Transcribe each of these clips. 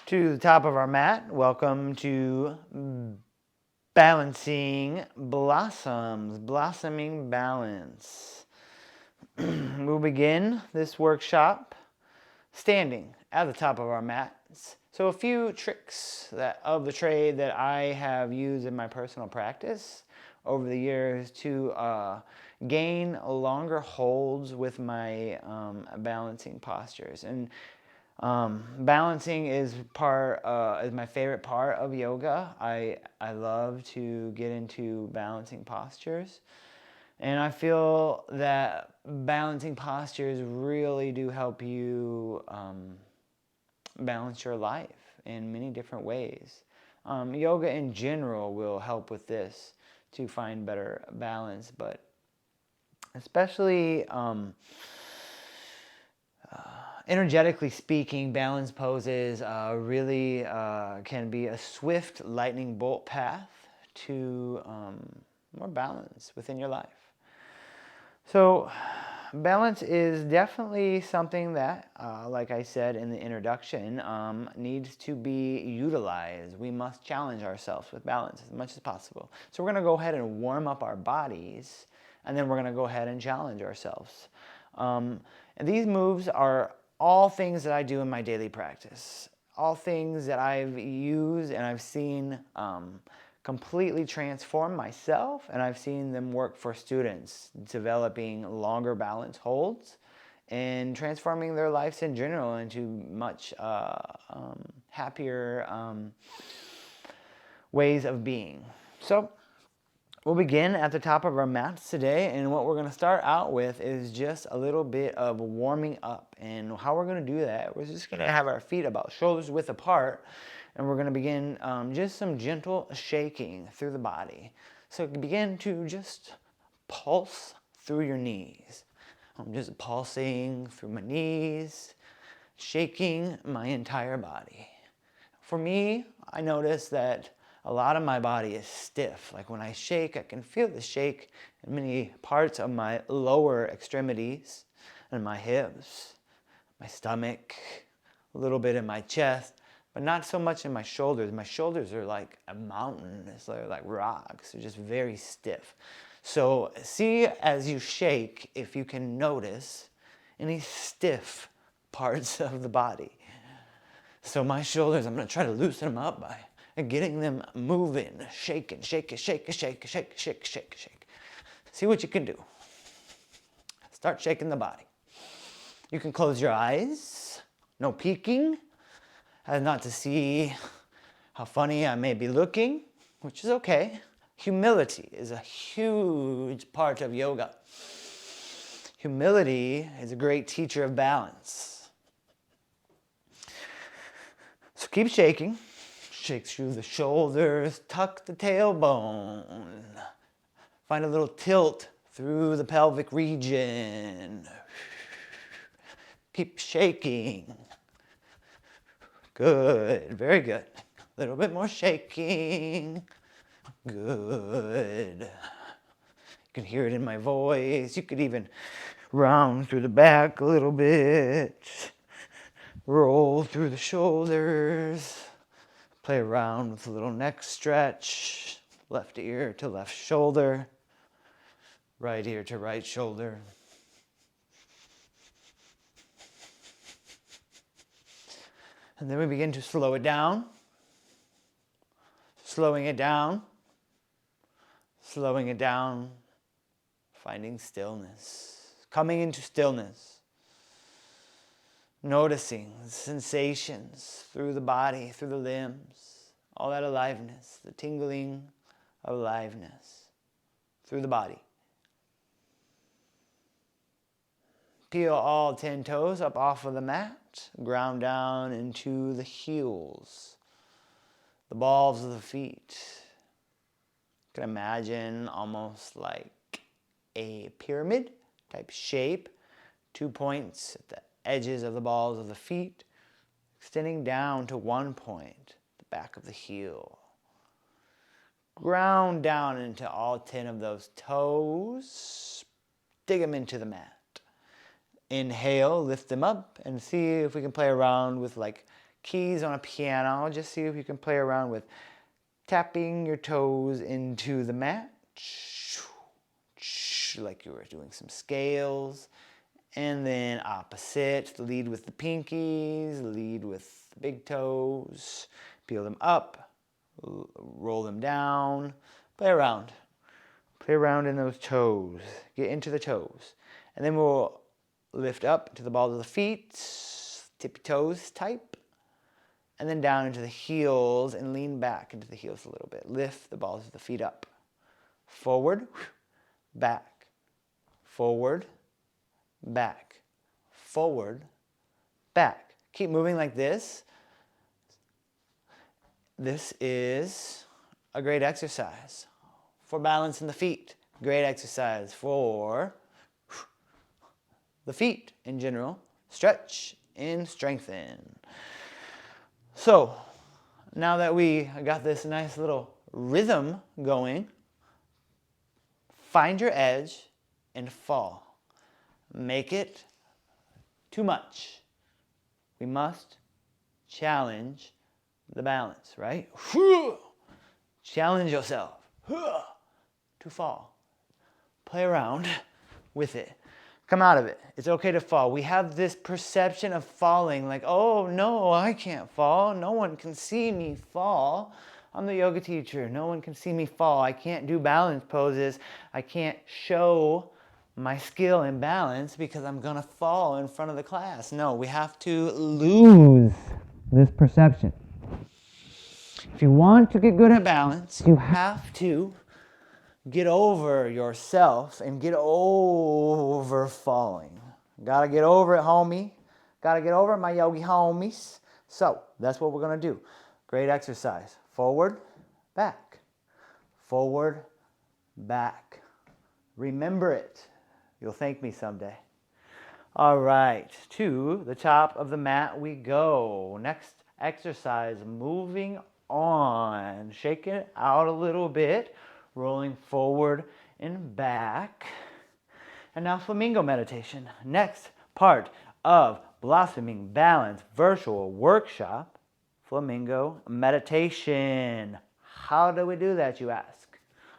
To the top of our mat. Welcome to Balancing Blossoms, Blossoming Balance. We'll begin this workshop standing at the top of our mats. So a few tricks of the trade that I have used in my personal practice over the years to gain longer holds with my balancing postures. And balancing is my favorite part of yoga. I love to get into balancing postures, and I feel that balancing postures really do help you balance your life in many different ways. Yoga in general will help with this to find better balance, but especially energetically speaking, balance poses really can be a swift lightning bolt path to more balance within your life. So balance is definitely something that, like I said in the introduction, needs to be utilized. We must challenge ourselves with balance as much as possible. So we're going to go ahead and warm up our bodies, and then we're going to go ahead and challenge ourselves. And these moves are all things that I do in my daily practice, all things that I've used and I've seen completely transform myself, and I've seen them work for students, developing longer balance holds and transforming their lives in general into much happier ways of being. So we'll begin at the top of our mats today, and what we're going to start out with is just a little bit of warming up. And how we're going to do that, we're just going to have our feet about shoulders width apart, and we're going to begin just some gentle shaking through the body. So begin to just pulse through your knees. I'm just pulsing through my knees, shaking my entire body. For me, I notice that a lot of my body is stiff. Like when I shake, I can feel the shake in many parts of my lower extremities and my hips, my stomach, a little bit in my chest, but not so much in my shoulders. My shoulders are like a mountain. They're like rocks. They're just very stiff. So see as you shake if you can notice any stiff parts of the body. So my shoulders, I'm going to try to loosen them up by getting them moving, shaking, shake, shake, shake, shake, shake, shake, shake. See what you can do. Start shaking the body. You can close your eyes. No peeking, as not to see how funny I may be looking, which is okay. Humility is a huge part of yoga. Humility is a great teacher of balance. So keep shaking. Shake through the shoulders, tuck the tailbone. Find a little tilt through the pelvic region. Keep shaking. Good, very good. A little bit more shaking. Good. You can hear it in my voice. You could even round through the back a little bit. Roll through the shoulders. Play around with a little neck stretch. Left ear to left shoulder. Right ear to right shoulder. And then we begin to slow it down. Slowing it down. Slowing it down. Finding stillness. Coming into stillness. Noticing the sensations through the body, through the limbs. All that aliveness. The tingling of aliveness through the body. Peel all 10 toes up off of the mat. Ground down into the heels. The balls of the feet. You can imagine almost like a pyramid type shape. 2 points at the edges of the balls of the feet. Extending down to 1 point, the back of the heel. Ground down into all 10 of those toes. Dig them into the mat. Inhale, lift them up, and see if we can play around with like keys on a piano. Just see if you can play around with tapping your toes into the mat, like you were doing some scales. And then opposite, lead with the pinkies, lead with the big toes, peel them up, roll them down, play around. Play around in those toes, get into the toes. And then we'll lift up to the balls of the feet, tippy toes type, and then down into the heels and lean back into the heels a little bit. Lift the balls of the feet up. Forward, back, forward, back, forward, back. Keep moving like this. This is a great exercise for balancing the feet. Great exercise for the feet in general. Stretch and strengthen. So, now that we got this nice little rhythm going, find your edge and fall. Make it too much. We must challenge the balance, right? Challenge yourself to fall. Play around with it. Come out of it. It's okay to fall. We have this perception of falling like, oh no, I can't fall. No one can see me fall. I'm the yoga teacher. No one can see me fall. I can't do balance poses. I can't show my skill and balance because I'm going to fall in front of the class. No, we have to lose this perception. If you want to get good at balance, you have to get over yourself and get over falling. Gotta get over it, homie. Gotta get over it, my yogi homies. So, that's what we're gonna do. Great exercise. Forward, back. Forward, back. Remember it. You'll thank me someday. All right, to the top of the mat we go. Next exercise, moving on. Shake it out a little bit. Rolling forward and back. And now flamingo meditation. Next part of Blossoming Balance Virtual Workshop, flamingo meditation. How do we do that, you ask?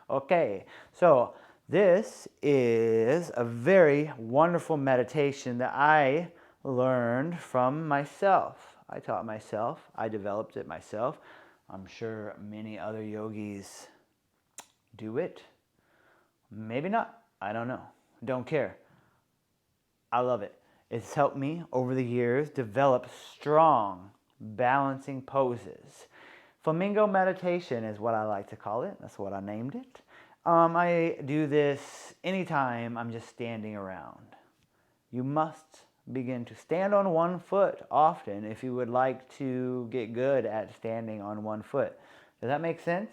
Okay, so this is a very wonderful meditation that I learned from myself. I taught myself. I developed it myself. I'm sure many other yogis do it. Maybe not. I don't know. Don't care. I love it. It's helped me over the years develop strong balancing poses. Flamingo meditation is what I like to call it. That's what I named it. I do this anytime I'm just standing around. You must begin to stand on one foot often if you would like to get good at standing on one foot. Does that make sense?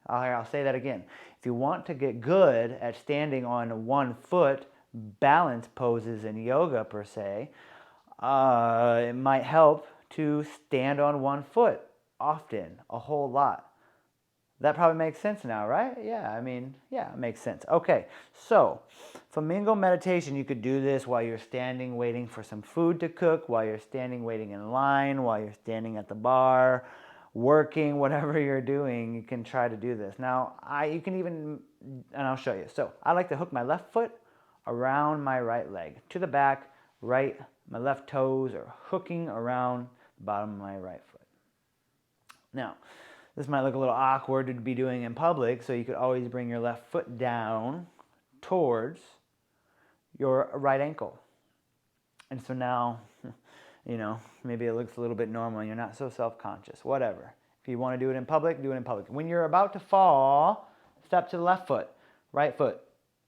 I'll say that again. If you want to get good at standing on one foot, balance poses in yoga per se, it might help to stand on one foot often, a whole lot. That probably makes sense now, right? Yeah, it makes sense. Okay, so flamingo meditation, you could do this while you're standing waiting for some food to cook, while you're standing waiting in line, while you're standing at the bar, working, whatever you're doing, you can try to do this. Now, you can even, and I'll show you. So I like to hook my left foot around my right leg, to the back, right, my left toes are hooking around the bottom of my right foot. Now, this might look a little awkward to be doing in public, so you could always bring your left foot down towards your right ankle. And so now, maybe it looks a little bit normal and you're not so self-conscious, whatever. If you want to do it in public, do it in public. When you're about to fall, step to the left foot, right foot,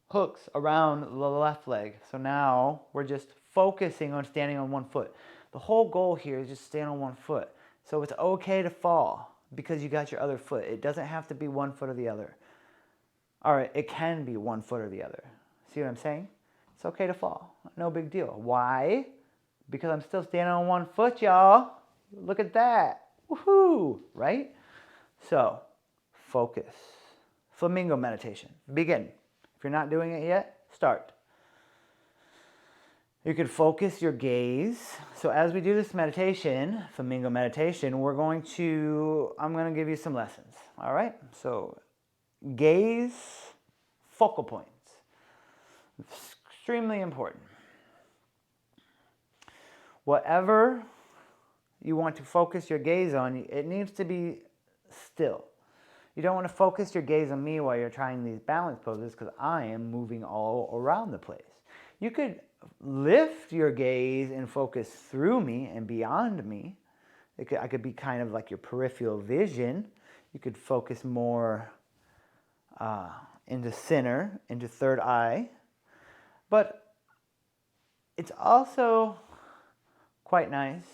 hooks around the left leg. So now we're just focusing on standing on one foot. The whole goal here is just stand on one foot. So it's okay to fall because you got your other foot. It doesn't have to be one foot or the other. All right, it can be one foot or the other. See what I'm saying? It's okay to fall. No big deal. Why? Because I'm still standing on one foot, y'all. Look at that. Woohoo! Right? So, focus. Flamingo meditation. Begin. If you're not doing it yet, start. You could focus your gaze. So as we do this meditation, flamingo meditation, I'm going to give you some lessons. All right? So gaze, focal points. It's extremely important. Whatever you want to focus your gaze on, it needs to be still. You don't want to focus your gaze on me while you're trying these balance poses because I am moving all around the place. You could lift your gaze and focus through me and beyond me. I could be kind of like your peripheral vision. You could focus more into center, into third eye. But it's also quite nice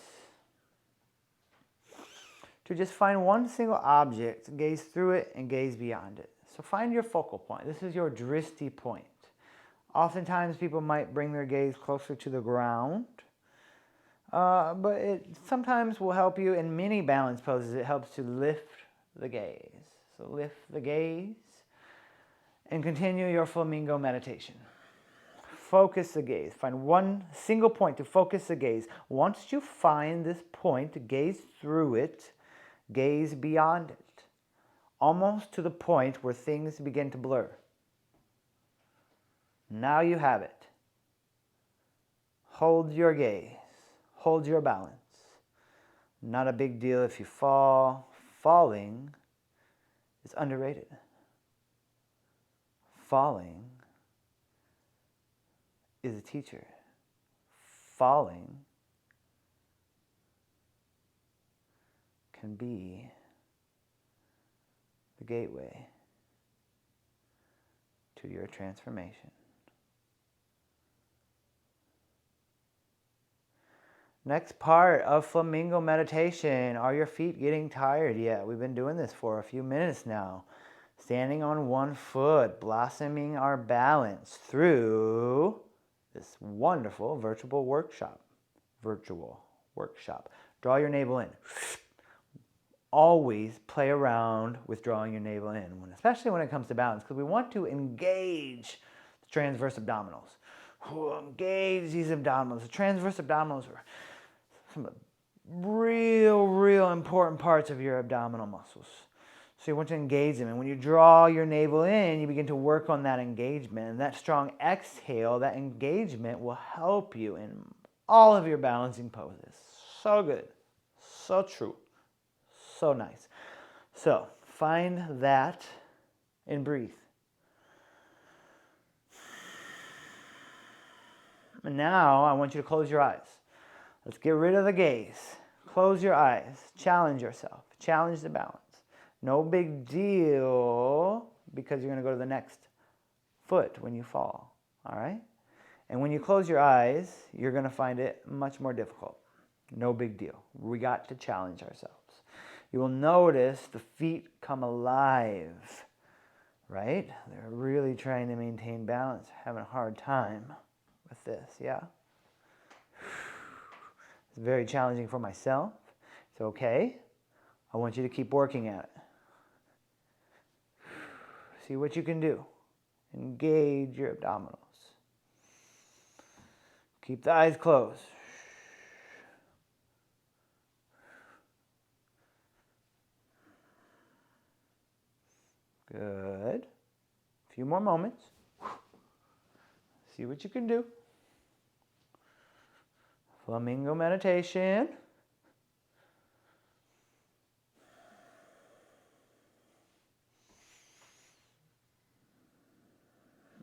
to just find one single object, gaze through it, and gaze beyond it. So find your focal point. This is your drishti point. Oftentimes people might bring their gaze closer to the ground, but it sometimes will help you in many balance poses. It helps to lift the gaze. So lift the gaze and continue your flamingo meditation. Focus the gaze. Find one single point to focus the gaze. Once you find this point, gaze through it, gaze beyond it, almost to the point where things begin to blur. Now you have it. Hold your gaze. Hold your balance. Not a big deal if you fall. Falling is underrated. Falling is a teacher. Falling can be the gateway to your transformation. Next part of flamingo meditation. Are your feet getting tired yet? We've been doing this for a few minutes now. Standing on one foot, blossoming our balance through this wonderful virtual workshop. Draw your navel in. Always play around with drawing your navel in, especially when it comes to balance, because we want to engage the transverse abdominals. Engage these abdominals. The transverse abdominals are some of the real important parts of your abdominal muscles. So you want to engage them. And when you draw your navel in, you begin to work on that engagement. And that strong exhale, that engagement will help you in all of your balancing poses. So good. So true. So nice. So find that and breathe. And now I want you to close your eyes. Let's get rid of the gaze. Close your eyes. Challenge yourself. Challenge the balance. No big deal because you're going to go to the next foot when you fall. All right? And when you close your eyes, you're going to find it much more difficult. No big deal. We got to challenge ourselves. You will notice the feet come alive, right? They're really trying to maintain balance, having a hard time with this, yeah? It's very challenging for myself. It's okay. I want you to keep working at it. See what you can do. Engage your abdominals. Keep the eyes closed. Good. A few more moments. See what you can do. Flamingo meditation.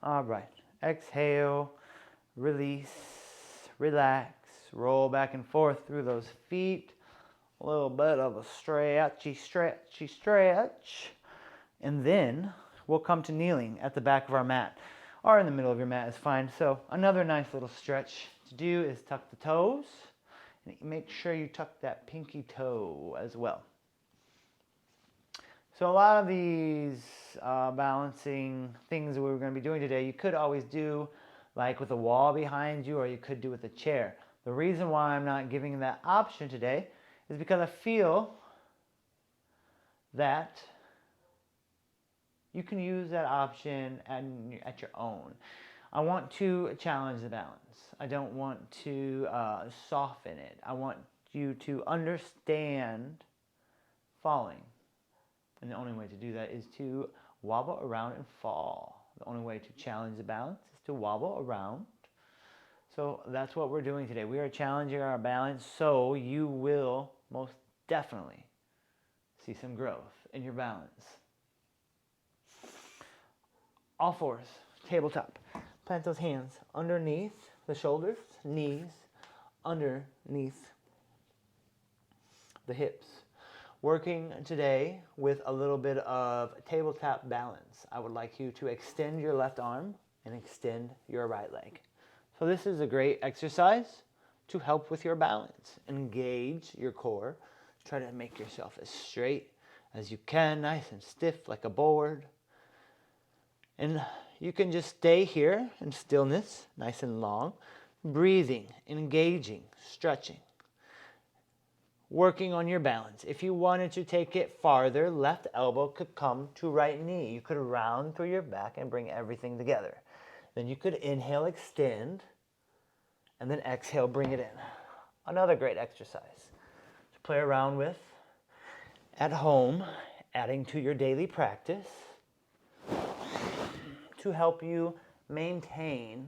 All right. Exhale, release, relax, roll back and forth through those feet. A little bit of a stretchy stretch. And then we'll come to kneeling at the back of our mat. Or in the middle of your mat is fine. So another nice little stretch to do is tuck the toes. And make sure you tuck that pinky toe as well. So a lot of these balancing things that we're going to be doing today, you could always do like with a wall behind you, or you could do with a chair. The reason why I'm not giving that option today is because I feel that you can use that option at your own. I want to challenge the balance. I don't want to soften it. I want you to understand falling. And the only way to do that is to wobble around and fall. The only way to challenge the balance is to wobble around. So that's what we're doing today. We are challenging our balance, so you will most definitely see some growth in your balance. All fours, tabletop. Plant those hands underneath the shoulders, knees, underneath the hips. Working today with a little bit of tabletop balance. I would like you to extend your left arm and extend your right leg. So this is a great exercise to help with your balance. Engage your core. Try to make yourself as straight as you can, nice and stiff like a board. And you can just stay here in stillness, nice and long, breathing, engaging, stretching. Working on your balance. If you wanted to take it farther, left elbow could come to right knee. You could round through your back and bring everything together. Then you could inhale, extend, and then exhale, bring it in. Another great exercise to play around with at home, adding to your daily practice to help you maintain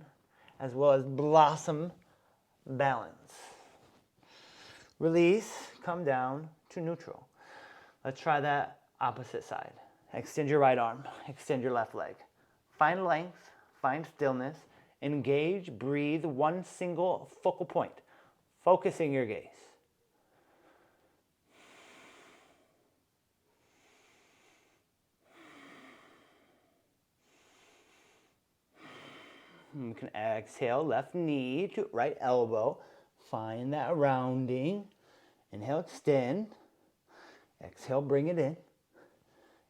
as well as blossom balance. Release, come down to neutral. Let's try that opposite side. Extend your right arm, extend your left leg. Find length, find stillness, engage, breathe, one single focal point, focusing your gaze. You can exhale, left knee to right elbow. Find that rounding. Inhale, extend. Exhale, bring it in.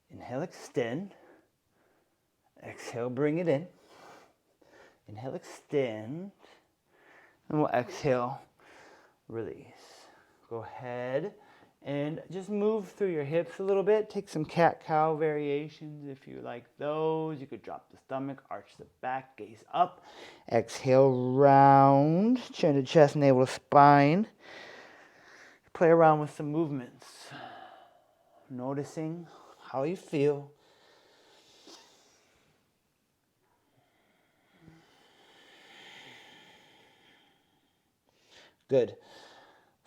Inhale, extend. Exhale, bring it in. Inhale, extend. And we'll exhale, release. Go ahead and just move through your hips a little bit. Take some cat-cow variations if you like those. You could drop the stomach, arch the back, gaze up. Exhale, round, chin to chest, navel to spine. Play around with some movements. Noticing how you feel. Good.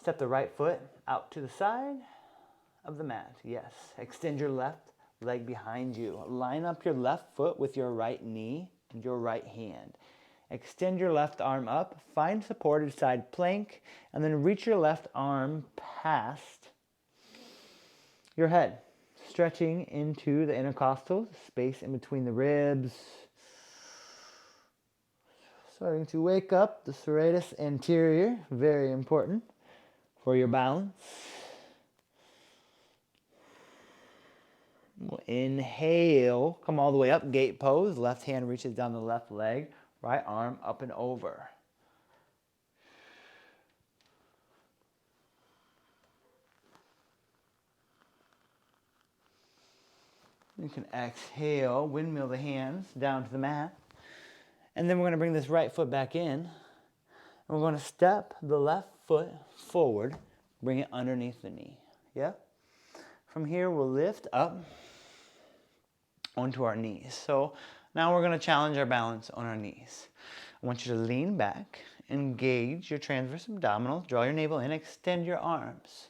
Step the right foot out to the side of the mat. Yes. Extend your left leg behind you. Line up your left foot with your right knee and your right hand. Extend your left arm up. Find supported side plank. And then reach your left arm past your head. Stretching into the intercostal, space in between the ribs. Starting to wake up the serratus anterior. Very important for your balance. We'll inhale, come all the way up, gate pose. Left hand reaches down the left leg, right arm up and over. You can exhale, windmill the hands down to the mat. And then we're going to bring this right foot back in. And we're going to step the left foot forward, bring it underneath the knee. Yeah? From here, we'll lift up onto our knees. So now we're going to challenge our balance on our knees. I want you to lean back, engage your transverse abdominals, draw your navel in, extend your arms.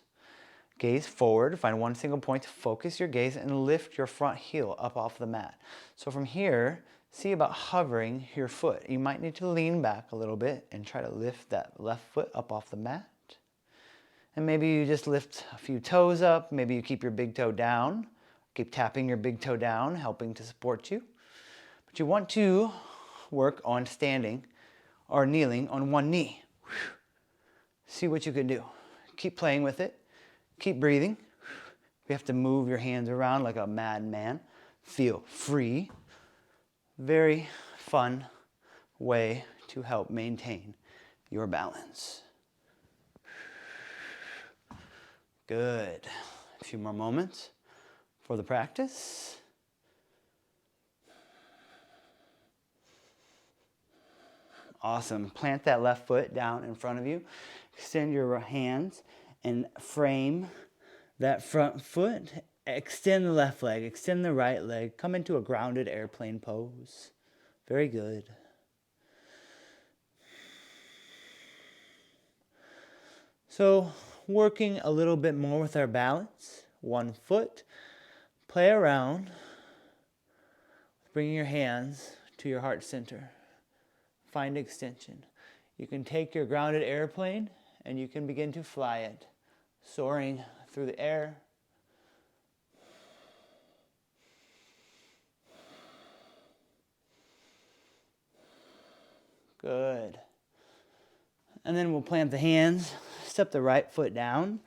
Gaze forward, find one single point to focus your gaze and lift your front heel up off the mat. So from here, see about hovering your foot. You might need to lean back a little bit and try to lift that left foot up off the mat. And maybe you just lift a few toes up. Maybe you keep your big toe down. Keep tapping your big toe down, helping to support you. But you want to work on standing or kneeling on one knee. See what you can do. Keep playing with it. Keep breathing. You have to move your hands around like a madman. Feel free. Very fun way to help maintain your balance. Good. A few more moments for the practice. Awesome. Plant that left foot down in front of you. Extend your hands and frame that front foot. Extend the left leg. Extend the right leg. Come into a grounded airplane pose. Very good. So, working a little bit more with our balance. One foot. Play around. Bringing your hands to your heart center. Find extension. You can take your grounded airplane and you can begin to fly it, soaring through the air. Good. And then we'll plant the hands, step the right foot down,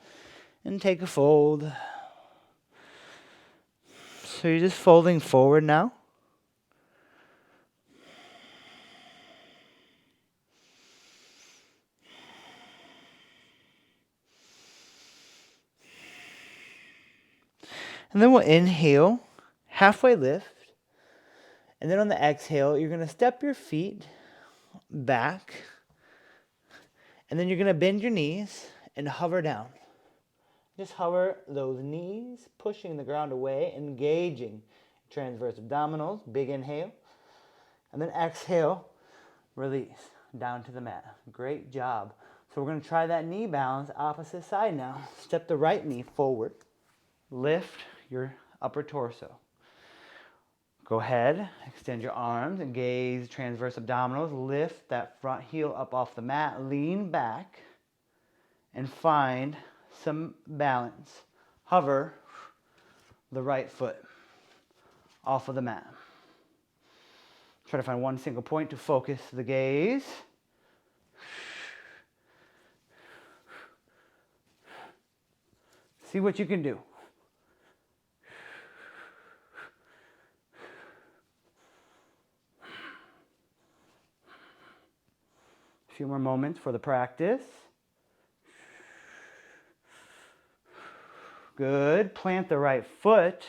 and take a fold. So you're just folding forward now. And then we'll inhale, halfway lift. And then on the exhale, you're going to step your feet back. And then you're going to bend your knees and hover down. Just hover those knees, pushing the ground away, engaging transverse abdominals. Big inhale. And then exhale, release down to the mat. Great job. So we're going to try that knee balance opposite side now. Step the right knee forward. Lift your upper torso. Go ahead, extend your arms, engage transverse abdominals, lift that front heel up off the mat, lean back, and find some balance. Hover the right foot off of the mat. Try to find one single point to focus the gaze. See what you can do. A few more moments for the practice. Good. Plant the right foot.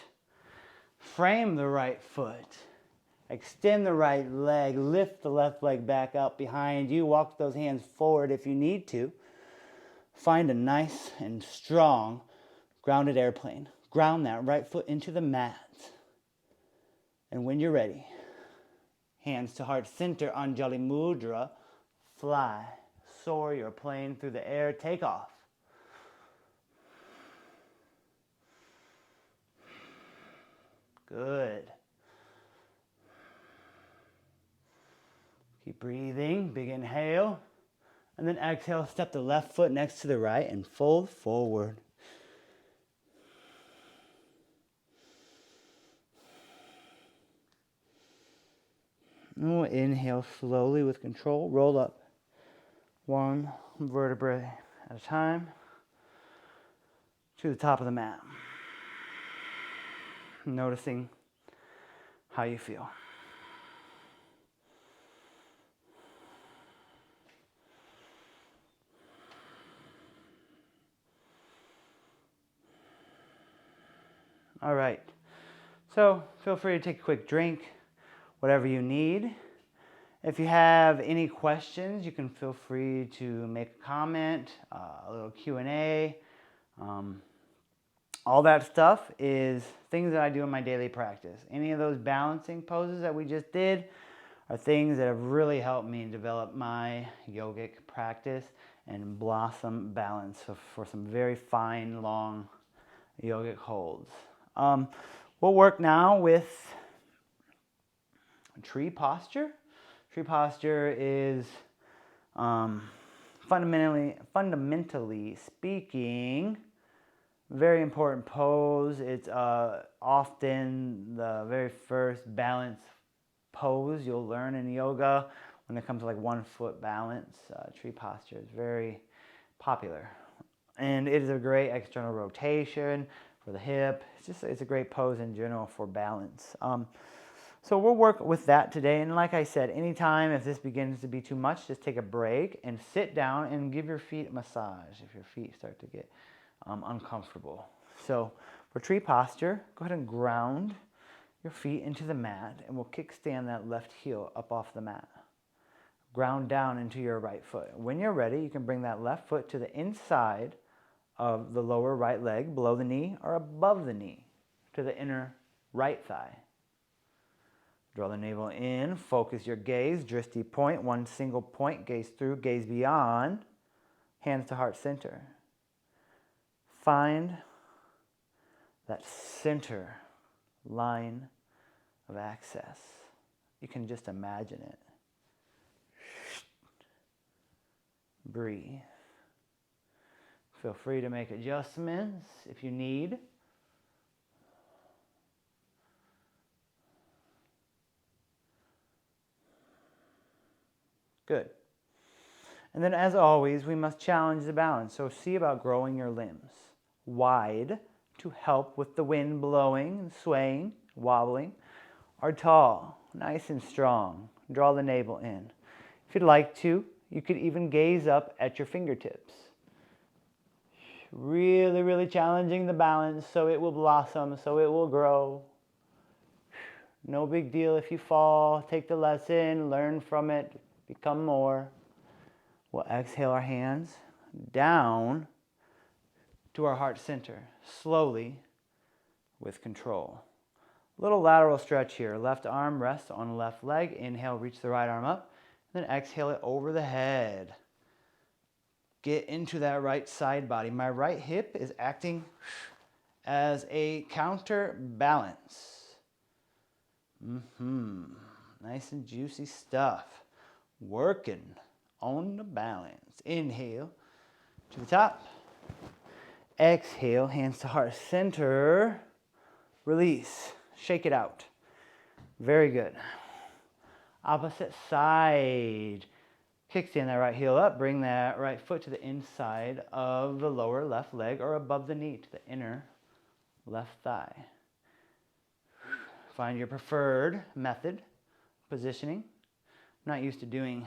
Frame the right foot. Extend the right leg. Lift the left leg back up behind you. Walk those hands forward if you need to. Find a nice and strong grounded airplane. Ground that right foot into the mat. And when you're ready, hands to heart center, Anjali Mudra. Fly, soar your plane through the air, take off. Good. Keep breathing, big inhale. And then exhale, step the left foot next to the right and fold forward. And we'll inhale slowly with control, roll up. One vertebrae at a time to the top of the mat. Noticing how you feel. All right. So feel free to take a quick drink, whatever you need. If you have any questions, you can feel free to make a comment, a little Q&A. All that stuff is things that I do in my daily practice. Any of those balancing poses that we just did are things that have really helped me develop my yogic practice and blossom balance for some very fine, long yogic holds. We'll work now with tree posture. Tree posture is fundamentally speaking, very important pose. It's often the very first balance pose you'll learn in yoga when it comes to like 1 foot balance. Tree posture is very popular, and it is a great external rotation for the hip. It's a great pose in general for balance. So we'll work with that today. And like I said, anytime if this begins to be too much, just take a break and sit down and give your feet a massage if your feet start to get uncomfortable. So for tree posture, go ahead and ground your feet into the mat, and we'll kickstand that left heel up off the mat. ground down into your right foot. When you're ready, you can bring that left foot to the inside of the lower right leg, below the knee or above the knee, to the inner right thigh. Draw the navel in, focus your gaze, drishti point, one single point, gaze through, gaze beyond, hands to heart center. Find that center line of access. You can just imagine it. Breathe. Feel free to make adjustments if you need. Good. And then as always, we must challenge the balance. So see about growing your limbs wide to help with the wind blowing and swaying, wobbling, or tall, nice and strong. Draw the navel in. If you'd like to, you could even gaze up at your fingertips. Really, really challenging the balance so it will blossom, so it will grow. No big deal if you fall. Take the lesson, learn from it, become more. We'll exhale our hands down to our heart center, slowly, with control. Little lateral stretch here. Left arm rests on left leg. Inhale, reach the right arm up. Then exhale it over the head. Get into that right side body. My right hip is acting as a counterbalance. Nice and juicy stuff. Working on the balance. Inhale to the top. Exhale, hands to heart center. Release. Shake it out. Very good. Opposite side. Kickstand that right heel up. Bring that right foot to the inside of the lower left leg or above the knee to the inner left thigh. Find your preferred method, positioning. I'm not used to doing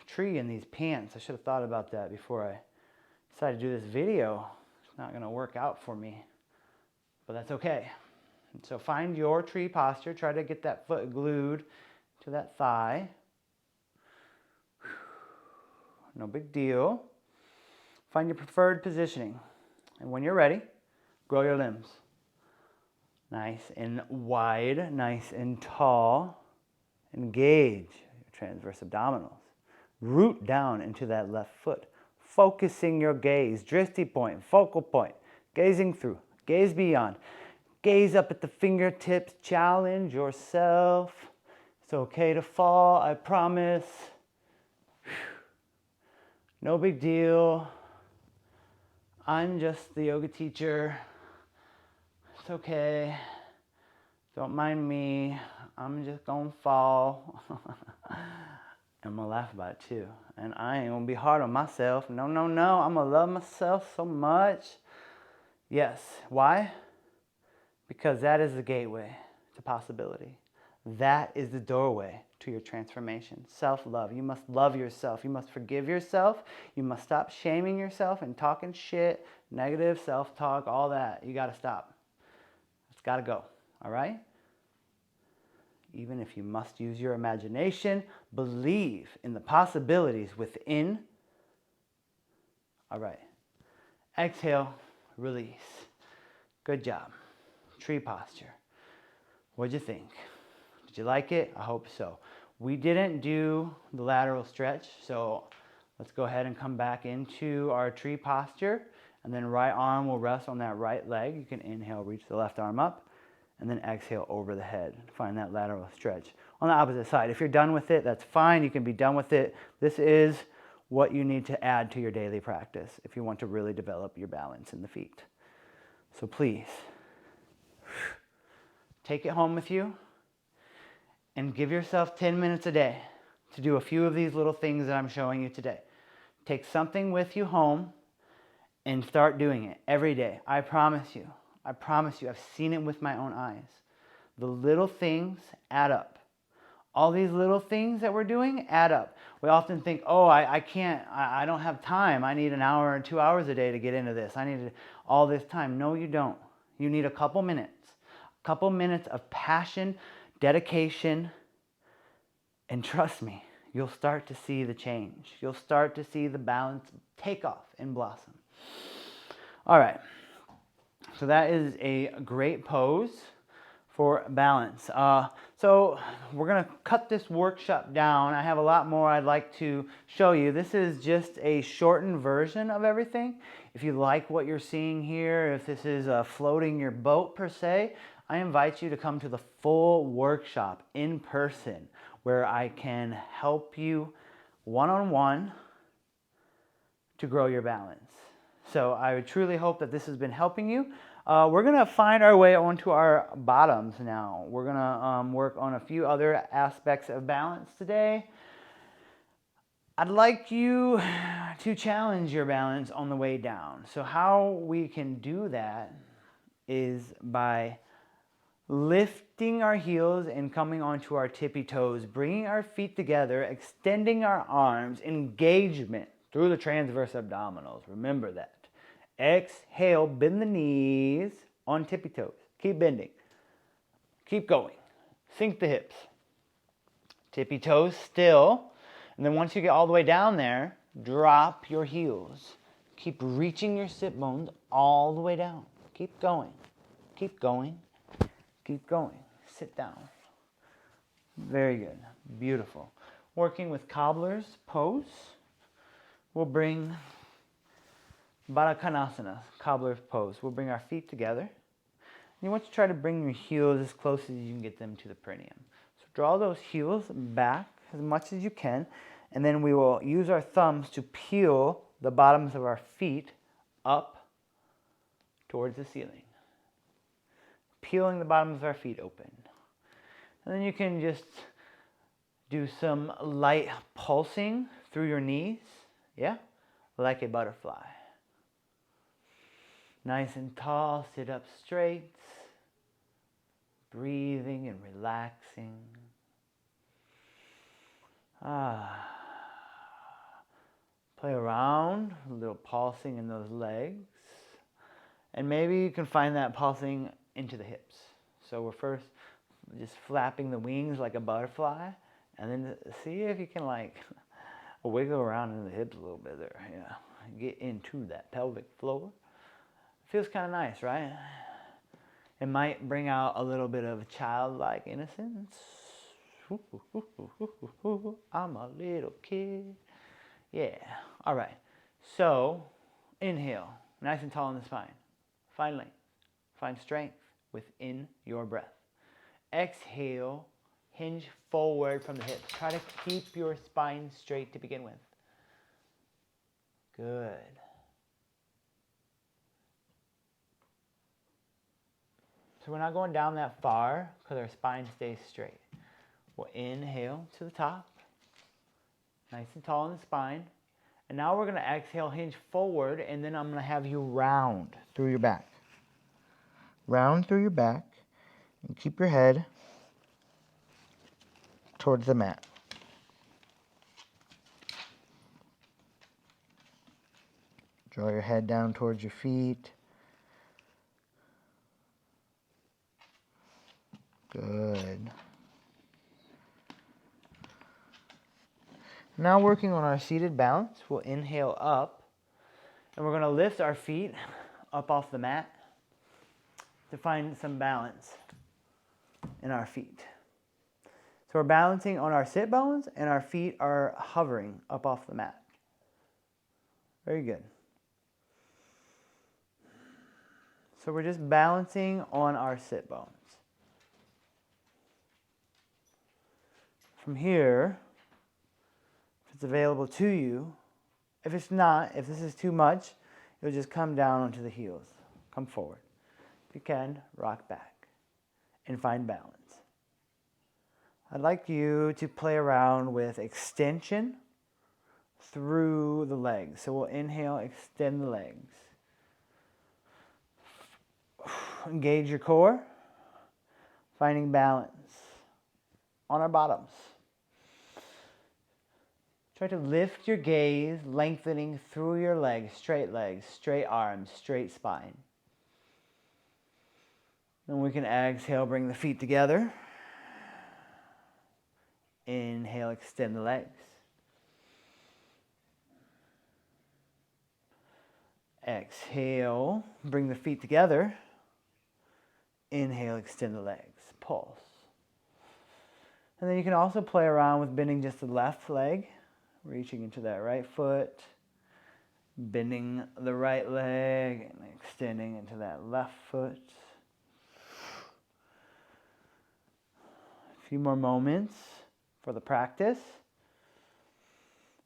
tree in these pants. I should have thought about that before I decided to do this video. It's not going to work out for me, but that's okay. So find your tree posture. Try to get that foot glued to that thigh. No big deal. Find your preferred positioning. And when you're ready, grow your limbs. Nice and wide, nice and tall. Engage your transverse abdominals. Root down into that left foot. Focusing your gaze. Drishti point, focal point. Gazing through, gaze beyond. Gaze up at the fingertips. Challenge yourself. It's okay to fall, I promise. No big deal. I'm just the yoga teacher. It's okay. Don't mind me. I'm just gonna fall. I'm gonna laugh about it too. And I ain't gonna be hard on myself. No. I'm gonna love myself so much. Yes. Why? Because that is the gateway to possibility. That is the doorway to your transformation. Self-love. You must love yourself. You must forgive yourself. You must stop shaming yourself and talking shit, negative self-talk, all that. You gotta stop. It's gotta go. All right? Even if you must use your imagination, believe in the possibilities within. All right. Exhale, release. Good job. Tree posture. What'd you think? Did you like it? I hope so. We didn't do the lateral stretch, so let's go ahead and come back into our tree posture. And then right arm will rest on that right leg. You can inhale, reach the left arm up, and then exhale over the head. Find that lateral stretch. On the opposite side, if you're done with it, that's fine. You can be done with it. This is what you need to add to your daily practice if you want to really develop your balance in the feet. So please, take it home with you and give yourself 10 minutes a day to do a few of these little things that I'm showing you today. Take something with you home and start doing it every day. I promise you. I promise you. I've seen it with my own eyes. The little things add up. All these little things that we're doing add up. We often think, oh, I can't, I don't have time. I need an hour or 2 hours a day to get into this. I need all this time. No, you don't. You need a couple minutes. A couple minutes of passion, dedication, and trust me, you'll start to see the change. You'll start to see the balance take off and blossom. All right. So that is a great pose for balance. So we're going to cut this workshop down. I have a lot more I'd like to show you. This is just a shortened version of everything. If you like what you're seeing here, if this is floating your boat per se, I invite you to come to the full workshop in person where I can help you one-on-one to grow your balance. So I would truly hope that this has been helping you. We're going to find our way onto our bottoms now. We're going to work on a few other aspects of balance today. I'd like you to challenge your balance on the way down. So how we can do that is by lifting our heels and coming onto our tippy toes, bringing our feet together, extending our arms, engagement through the transverse abdominals. Remember that. Exhale, bend the knees on tippy toes. Keep bending. Keep going. Sink the hips. Tippy toes still. And then once you get all the way down there, drop your heels. Keep reaching your sit bones all the way down. Keep going. Keep going. Keep going. Sit down. Very good. Beautiful. Working with cobbler's pose, we'll bring Asanas, cobbler's pose. We'll bring our feet together. You want to try to bring your heels as close as you can get them to the perineum. So draw those heels back as much as you can, and then we will use our thumbs to peel the bottoms of our feet up towards the ceiling. Peeling the bottoms of our feet open. And then you can just do some light pulsing through your knees. Yeah? Like a butterfly. Nice and tall, sit up straight. Breathing and relaxing. Play around, a little pulsing in those legs. And maybe you can find that pulsing into the hips. So we're first just flapping the wings like a butterfly, and then see if you can like wiggle around in the hips a little bit there. Yeah, get into that pelvic floor. Feels kind of nice, right? It might bring out a little bit of childlike innocence. I'm a little kid. Yeah. All right. So inhale, nice and tall in the spine. Find length. Find strength within your breath. Exhale, hinge forward from the hips. Try to keep your spine straight to begin with. Good. So we're not going down that far because our spine stays straight. We'll inhale to the top. Nice and tall in the spine. And now we're going to exhale, hinge forward, and then I'm going to have you round through your back. Round through your back, and keep your head towards the mat. Draw your head down towards your feet. Good. Now working on our seated balance, we'll inhale up, and we're going to lift our feet up off the mat to find some balance in our feet. So we're balancing on our sit bones, and our feet are hovering up off the mat. Very good. So we're just balancing on our sit bones. From here, if it's available to you, if it's not, if this is too much, you'll just come down onto the heels. Come forward. If you can, rock back and find balance. I'd like you to play around with extension through the legs. So we'll inhale, extend the legs. Engage your core, finding balance on our bottoms. Try to lift your gaze, lengthening through your legs, straight arms, straight spine. Then we can exhale, bring the feet together. Inhale, extend the legs. Exhale, bring the feet together. Inhale, extend the legs, pulse. And then you can also play around with bending just the left leg, reaching into that right foot, bending the right leg and extending into that left foot. A few more moments for the practice.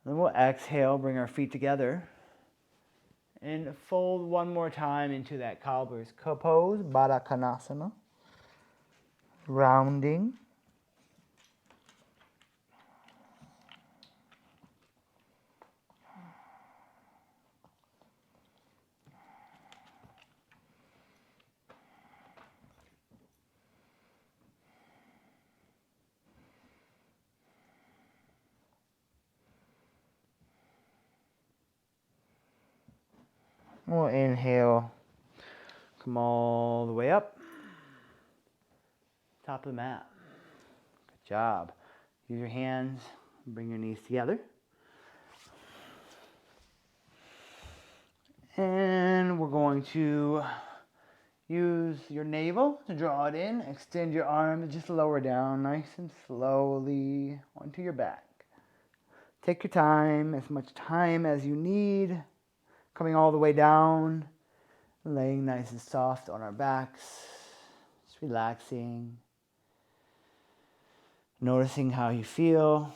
Then we'll exhale, bring our feet together, and fold one more time into that cobbler's pose, Baddha Konasana. Rounding. We'll inhale, come all the way up, top of the mat. Good job. Use your hands, bring your knees together. And we're going to use your navel to draw it in. Extend your arms, just lower down nice and slowly onto your back. Take your time, as much time as you need. Coming all the way down, laying nice and soft on our backs, just relaxing, noticing how you feel.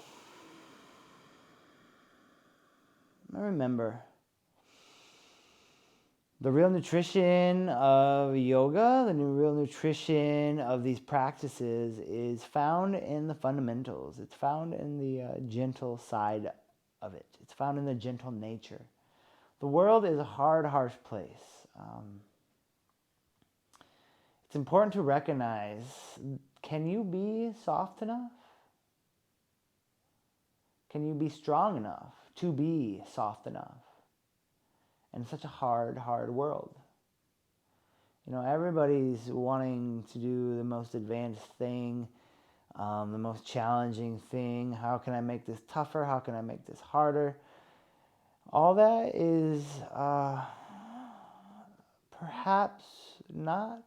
And remember, the real nutrition of yoga, the real nutrition of these practices is found in the fundamentals. It's found in the gentle side of it. It's found in the gentle nature. The world is a hard, harsh place. It's important to recognize, can you be soft enough? Can you be strong enough to be soft enough in such a hard, hard world? You know, everybody's wanting to do the most advanced thing, the most challenging thing. How can I make this tougher? How can I make this harder? All that is perhaps not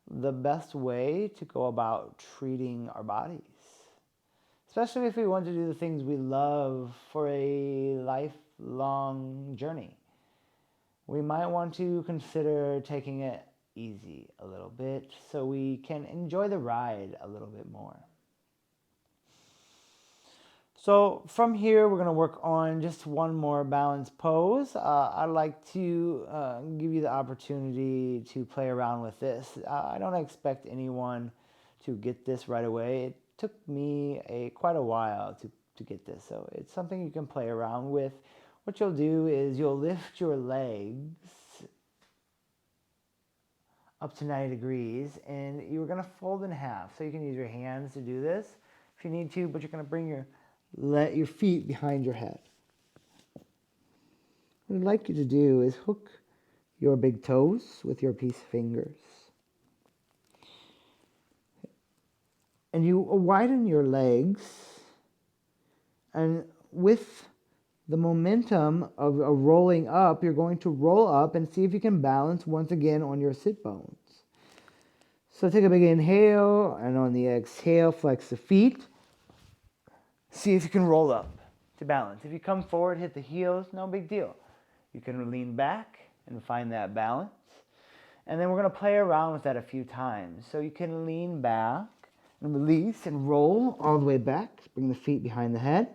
the best way to go about treating our bodies. Especially if we want to do the things we love for a lifelong journey. We might want to consider taking it easy a little bit so we can enjoy the ride a little bit more. So from here, we're going to work on just one more balanced pose. I'd like to give you the opportunity to play around with this. I don't expect anyone to get this right away. It took me quite a while to get this, so it's something you can play around with. What you'll do is you'll lift your legs up to 90 degrees, and you're going to fold in half. So you can use your hands to do this if you need to, but you're going to bring your feet behind your head. What I'd like you to do is hook your big toes with your peace fingers. And you widen your legs, and with the momentum of rolling up, you're going to roll up and see if you can balance once again on your sit bones. So take a big inhale, and on the exhale, flex the feet. See if you can roll up to balance. If you come forward, hit the heels, no big deal. You can lean back and find that balance. And then we're going to play around with that a few times. So you can lean back and release and roll all the way back. Bring the feet behind the head.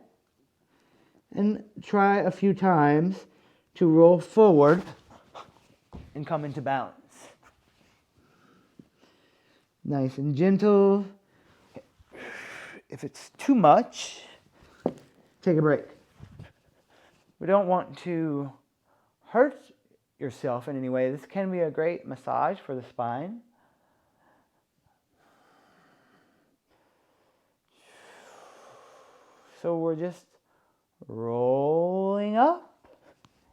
And try a few times to roll forward and come into balance. Nice and gentle. If it's too much, take a break. We don't want to hurt yourself in any way. This can be a great massage for the spine. So we're just rolling up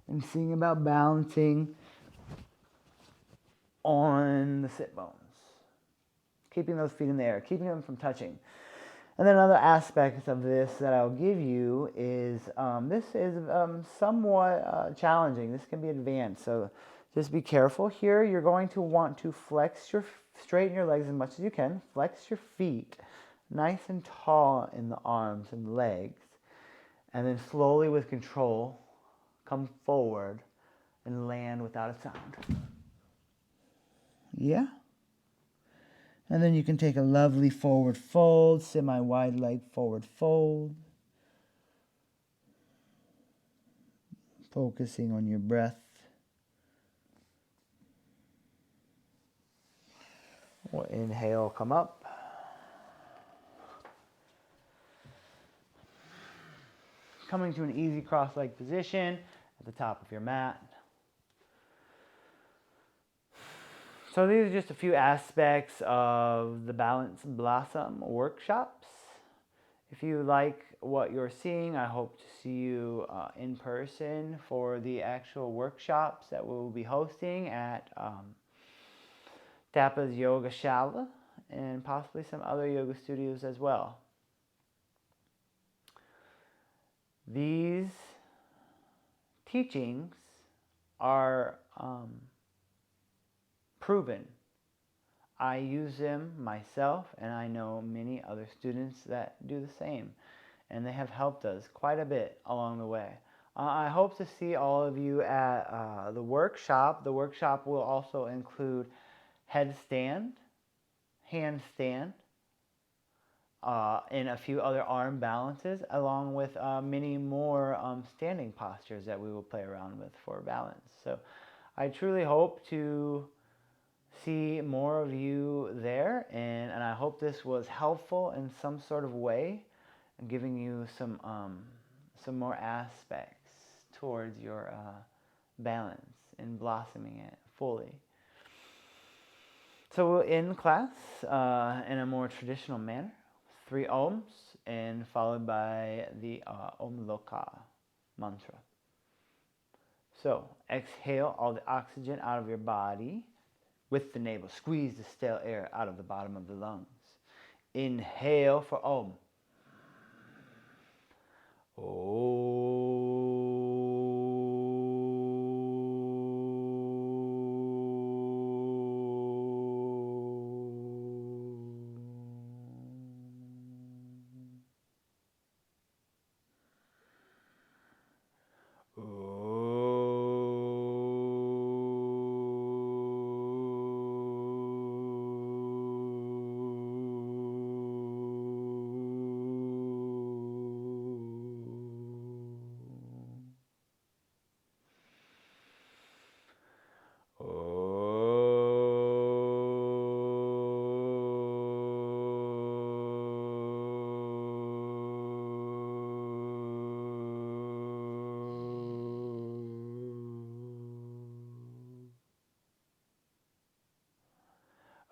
and seeing about balancing on the sit bones. Keeping those feet in the air, keeping them from touching. And then another aspect of this that I'll give you is this is somewhat challenging. This can be advanced, so just be careful here. You're going to want to straighten your legs as much as you can. Flex your feet nice and tall in the arms and legs. And then slowly with control, come forward and land without a sound. Yeah? And then you can take a lovely forward fold, semi-wide leg forward fold. Focusing on your breath. We'll inhale, come up. Coming to an easy cross-leg position at the top of your mat. So these are just a few aspects of the Balance Blossom workshops. If you like what you're seeing, I hope to see you in person for the actual workshops that we'll be hosting at Tapa's Yoga Shala and possibly some other yoga studios as well. These teachings are proven. I use them myself, and I know many other students that do the same, and they have helped us quite a bit along the way. I hope to see all of you at the workshop. The workshop will also include headstand, handstand, and a few other arm balances, along with many more standing postures that we will play around with for balance. So I truly hope to see more of you there, and I hope this was helpful in some sort of way, giving you some more aspects towards your balance and blossoming it fully. So we'll end class in a more traditional manner, 3 Oms, and followed by the Om Loka mantra. So exhale all the oxygen out of your body with the navel. Squeeze the stale air out of the bottom of the lungs. Inhale for Om.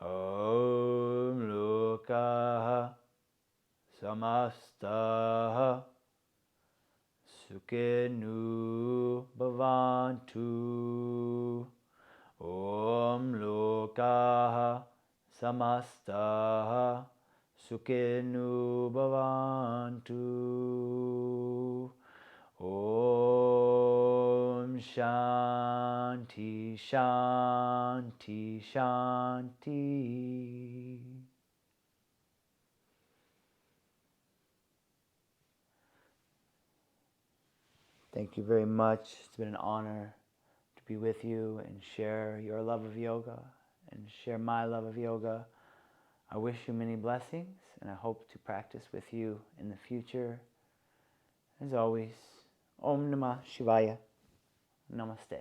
Om Loka Samasta Sukhinu Bhavantu. Om Loka Samasta Sukhinu Bhavantu. Om Shanti Shanti Shanti. Thank you very much. It's been an honor to be with you and share your love of yoga and share my love of yoga. I wish you many blessings, and I hope to practice with you in the future. As always, Om Namah Shivaya. Namaste.